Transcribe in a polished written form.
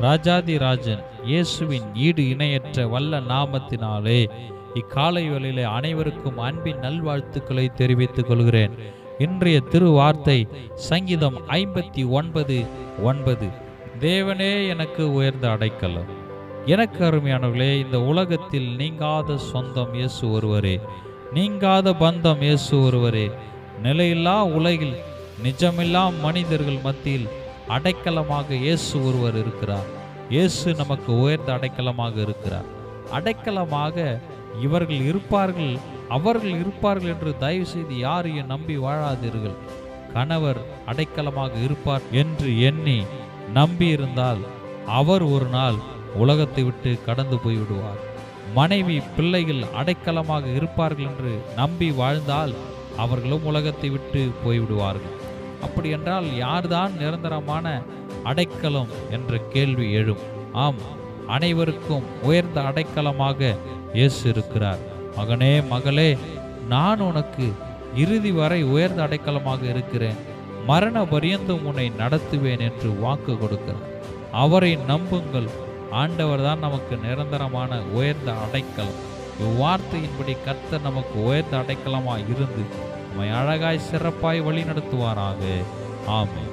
ராஜாதி ராஜன் இயேசுவின் ஈடு இணையற்ற வல்ல நாமத்தினாலே இக்காலை வேளையிலே அனைவருக்கும் அன்பின் நல்வாழ்த்துக்களை தெரிவித்துக் கொள்கிறேன். இன்றைய திருவார்த்தை சங்கீதம் 59:9. தேவனே எனக்கு உயர்ந்த அடைக்கலம். எனக்கு அருமையானவர்களே, இந்த உலகத்தில் நீங்காத சொந்தம் இயேசு ஒருவரே, நீங்காத பந்தம் இயேசு ஒருவரே. நிலையில்லா உலகில் நிஜமில்லா மனிதர்கள் மத்தியில் அடைக்கலமாக இயேசு ஒருவர் இருக்கிறார். இயேசு நமக்கு உயர்ந்த அடைக்கலமாக இருக்கிறார். அடைக்கலமாக இவர்கள் இருப்பார்கள், அவர்கள் இருப்பார்கள் என்று தயவு செய்து யாரையும் நம்பி வாழாதீர்கள். கணவர் அடைக்கலமாக இருப்பார் என்று எண்ணி நம்பி இருந்தால் அவர் ஒரு நாள் உலகத்தை விட்டு கடந்து போய்விடுவார். மனைவி பிள்ளைகள் அடைக்கலமாக இருப்பார்கள் என்று நம்பி வாழ்ந்தால் அவர்களும் உலகத்தை விட்டு போய்விடுவார்கள். அப்படி என்றால் யார்தான் நிரந்தரமான அடைக்கலம் என்ற கேள்வி எழும். ஆம், அனைவருக்கும் உயர்ந்த அடைக்கலமாக இயேசு இருக்கிறார். மகனே, மகளே, நான் உனக்கு இறுதி வரை உயர்ந்த அடைக்கலமாக இருக்கிறேன், மரண பரியந்தம் உன்னை நடத்துவேன் என்று வாக்கு கொடுக்கிறார். அவரை நம்புங்கள். ஆண்டவர் தான் நமக்கு நிரந்தரமான உயர்ந்த அடைக்கலம். இவ்வார்த்தையின்படி கர்த்தர் நமக்கு உயர்ந்த அடைக்கலமாய் இருந்து நம்மை அழகாய் சிறப்பாய் வழி நடத்துவாராக. ஆமென்.